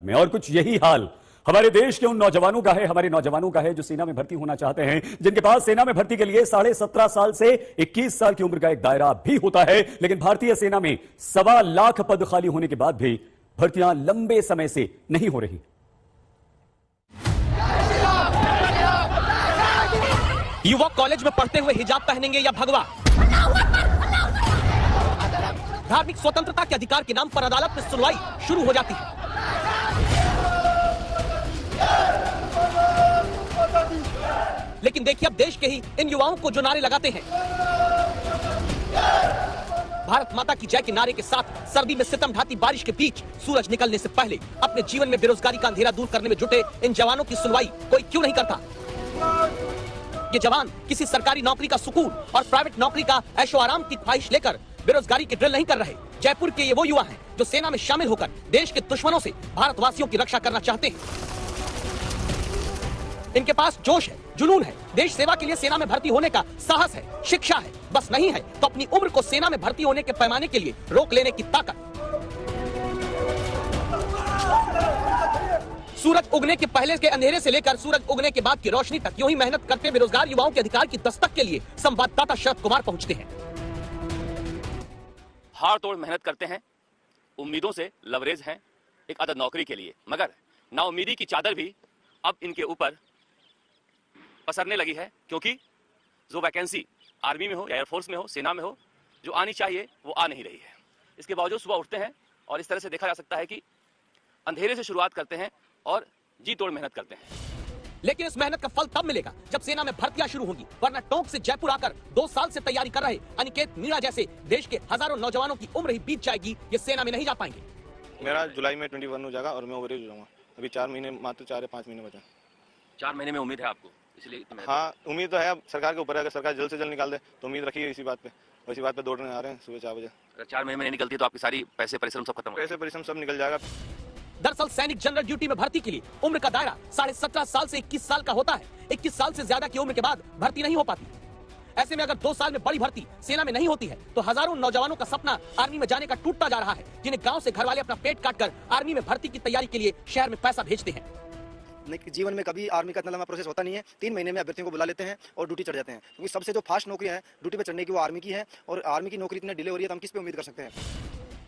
में। और कुछ यही हाल हमारे देश के उन नौजवानों का है, हमारे नौजवानों का है जो सेना में भर्ती होना चाहते हैं, जिनके पास सेना में भर्ती के लिए 17.5 साल से 21 साल की उम्र का एक दायरा भी होता है। लेकिन भारतीय सेना में 1.25 लाख पद खाली होने के बाद भी भर्तियां लंबे समय से नहीं हो रही। युवक कॉलेज में पढ़ते हुए हिजाब पहनेंगे या भगवा? धार्मिक स्वतंत्रता के अधिकार के नाम पर अदालत में सुनवाई शुरू हो जाती है। लेकिन देखिए अब देश के ही इन युवाओं को जो नारे लगाते हैं, भारत माता की जय के नारे के साथ सर्दी में सितम ढाती बारिश के बीच सूरज निकलने से पहले अपने जीवन में बेरोजगारी का अंधेरा दूर करने में जुटे इन जवानों की सुनवाई कोई क्यों नहीं करता? ये जवान किसी सरकारी नौकरी का सुकून और प्राइवेट नौकरी का ऐशो आराम की ख्वाहिश लेकर बेरोजगारी की ड्रिल नहीं कर रहे। जयपुर के ये वो युवा हैं जो सेना में शामिल होकर देश के दुश्मनों से भारतवासियों की रक्षा करना चाहते हैं। इनके पास जोश है, जुनून है, देश सेवा के लिए सेना में भर्ती होने का साहस है, शिक्षा है, बस नहीं है तो अपनी उम्र को सेना में भर्ती होने के पैमाने के लिए रोक लेने की ताकत। सूरज उगने के पहले के अंधेरे से लेकर सूरज उगने के बाद की रोशनी तक यूं ही मेहनत करते बेरोजगार युवाओं के अधिकार की दस्तक के लिए संवाददाता शरद कुमार पहुंचते हैं। हाड़ तोड़ मेहनत करते हैं, उम्मीदों से लवरेज हैं एक अदद नौकरी के लिए, मगर नाउम्मीदी की चादर भी अब इनके ऊपर पसरने लगी है, क्योंकि जो वैकेंसी आर्मी में हो या एयरफोर्स में हो, सेना में हो, जो आनी चाहिए वो आ नहीं रही है। इसके बावजूद सुबह उठते हैं और इस तरह से देखा जा सकता है कि अंधेरे से शुरुआत करते हैं और जी तोड़ मेहनत करते हैं। लेकिन इस मेहनत का फल तब मिलेगा जब सेना में भर्तियां शुरू होंगी, वरना टोंक से जयपुर आकर 2 साल से तैयारी कर रहे अनिकेत मीणा जैसे देश के हजारों नौजवानों की उम्र ही बीत जाएगी, ये सेना में नहीं जा पाएंगे। मेरा जुलाई में 21 हो जाएगा और मैं ओवरेज हो जाऊंगा। अभी 4 महीने, मात्र 4 या 5 महीने बचा। 4 महीने में उम्मीद है आपको? इसलिए हाँ, उम्मीद तो है। अब सरकार के ऊपर है, अगर सरकार जल्द से जल्द निकाल दे तो उम्मीद रखिए इसी बात पे। इसी बात पे दौड़ने आ रहे हैं सुबह 4 बजे। अगर 4 महीने में नहीं निकलती तो आपकी सारी पैसे परिश्रम सब खत्म हो पैसे परिश्रम सब निकल जाएगा। दरअसल सैनिक जनरल ड्यूटी में भर्ती के लिए उम्र का दायरा 17.5 साल से 21 साल का होता है। 21 साल से ज्यादा की उम्र के बाद भर्ती नहीं हो पाती। ऐसे में अगर 2 साल में बड़ी भर्ती सेना में नहीं होती है तो हजारों नौजवानों का सपना आर्मी में जाने का टूटता जा रहा है, जिन्हें गांव से घर वाले अपना पेट काटकर आर्मी में भर्ती की तैयारी के लिए शहर में पैसा भेजते हैं। जीवन में कभी आर्मी का इतना लंबा प्रोसेस होता नहीं है। 3 महीने में अभ्यर्थियों को बुला लेते हैं और ड्यूटी चढ़ जाते हैं, क्योंकि सबसे जो फास्ट नौकरी है ड्यूटी पे चढ़ने की वो आर्मी की है, और आर्मी की नौकरी इतनी डिले हो रही है तो हम किस पे उम्मीद कर सकते हैं?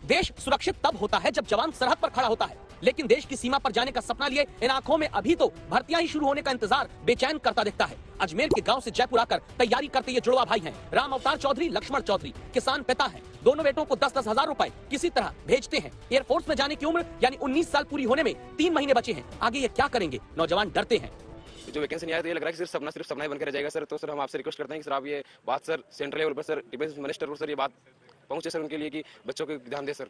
देश सुरक्षित तब होता है जब जवान सरहद पर खड़ा होता है, लेकिन देश की सीमा पर जाने का सपना लिए इन आंखों में अभी तो भर्तियां ही शुरू होने का इंतजार बेचैन करता दिखता है। अजमेर के गांव से जयपुर आकर तैयारी करते ये जुड़वा भाई हैं राम अवतार चौधरी, लक्ष्मण चौधरी। किसान पिता हैं, दोनों बेटों को 10-10 हजार रुपए किसी तरह भेजते हैं। एयरफोर्स में जाने की उम्र यानी 19 साल पूरी होने में 3 महीने बचे हैं। आगे ये क्या करेंगे, नौजवान डरते हैं। जो वैकेंसी नहीं आया तो ये लग रहा है कि सिर्फ सपना ही बनकर रह जाएगा सर। तो सर हम आपसे रिक्वेस्ट करते हैं कि सर आप ये बात सर सेंट्रल लेवल पर सर डिफेंस मिनिस्टर को सर ये बात पहुंचे सर उनके लिए कि बच्चों को ध्यान दे सर।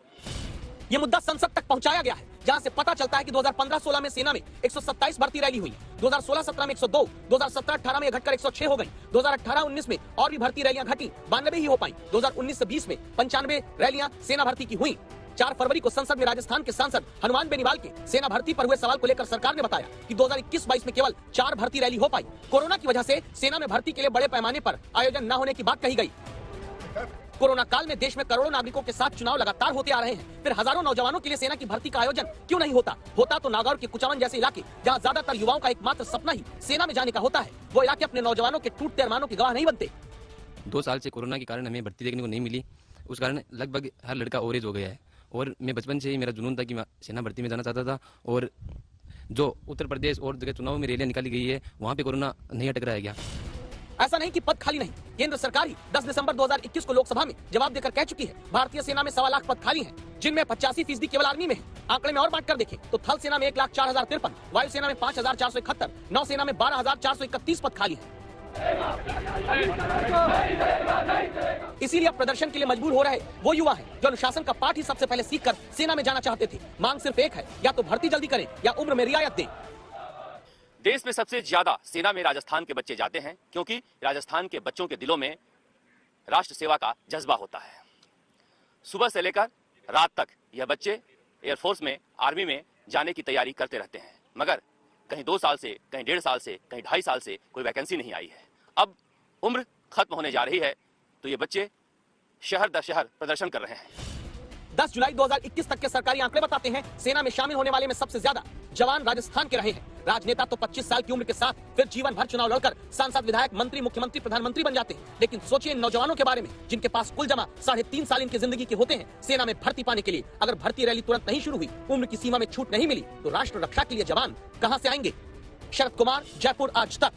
ये मुद्दा संसद तक पहुंचाया गया है, जहां से पता चलता है कि 2015-16 में सेना में 127 भर्ती रैली हुई, 2016-17 में 102, 2017-18 में घटकर 106 हो गई, 2018-19 में और भी भर्ती रैलियां घटी, 92 ही हो पाई, 2019 से 20 में 95 रैलियां सेना भर्ती की हुई। 4 फरवरी को संसद में राजस्थान के सांसद हनुमान बेनीवाल के सेना भर्ती पर हुए सवाल को लेकर सरकार ने बताया कि 2021-22 में केवल 4 भर्ती रैली हो पाई। कोरोना की वजह से सेना में भर्ती के लिए बड़े पैमाने पर आयोजन न होने की बात कही गई। कोरोना काल में देश में करोड़ों नागरिकों के साथ चुनाव लगातार होते आ रहे हैं, फिर हजारों नौजवानों के लिए सेना की भर्ती का आयोजन क्यों नहीं होता तो नागौर के कुचावन जैसे इलाके, जहां ज्यादातर युवाओं का एकमात्र सपना ही सेना में जाने का होता है, वो इलाके अपने नौजवानों के टूटते अरमानों के गवाह नहीं बनते। 2 साल से कोरोना के कारण हमें भर्ती देखने को नहीं मिली, उस कारण लगभग हर लड़का ओवरेज हो गया है। और मैं बचपन से ही मेरा जुनून था कि मैं सेना भर्ती में जाना चाहता था, और जो उत्तर प्रदेश और जगह चुनाव में रैलियां निकाली गई है वहाँ पे कोरोना नहीं अटक रहा है क्या? ऐसा नहीं कि पद खाली नहीं, केंद्र सरकार ही 10 दिसंबर 2021 को लोकसभा में जवाब देकर कह चुकी है भारतीय सेना में 1.25 लाख पद खाली हैं, जिनमें 85% केवल आर्मी में है। आंकड़े में और बांट कर देखें तो थल सेना में 1,04,053, वायुसेना में 5,471, नौसेना में 12,431 पद खाली हैं। इसीलिए अब प्रदर्शन के लिए मजबूर हो रहे वो युवा हैं जो अनुशासन का पाठ ही सबसे पहले सीखकर सेना में जाना चाहते थे। मांग सिर्फ एक है, या तो भर्ती जल्दी करें या उम्र में रियायत दें। देश में सबसे ज्यादा सेना में राजस्थान के बच्चे जाते हैं, क्योंकि राजस्थान के बच्चों के दिलों में राष्ट्र सेवा का जज्बा होता है। सुबह से लेकर रात तक यह बच्चे एयरफोर्स में, आर्मी में जाने की तैयारी करते रहते हैं, मगर कहीं 2 साल से, कहीं 1.5 साल से, कहीं 2.5 साल से कोई वैकेंसी नहीं आई है। अब उम्र खत्म होने जा रही है तो ये बच्चे शहर दर शहर प्रदर्शन कर रहे हैं। 10 जुलाई 2021 तक के सरकारी आंकड़े बताते हैं सेना में शामिल होने वाले में सबसे ज्यादा जवान राजस्थान के रहे हैं। राजनेता तो 25 साल की उम्र के साथ फिर जीवन भर चुनाव लड़कर सांसद, विधायक, मंत्री, मुख्यमंत्री, प्रधानमंत्री बन जाते हैं। लेकिन सोचिए इन नौजवानों के बारे में जिनके पास कुल जमा 3.5 साल इनकी जिंदगी के होते हैं। सेना में भर्ती पाने के लिए अगर भर्ती रैली तुरंत नहीं शुरू हुई, उम्र की सीमा में छूट नहीं मिली, तो राष्ट्र रक्षा के लिए जवान कहां से आएंगे? शरद कुमार, जयपुर आज तक।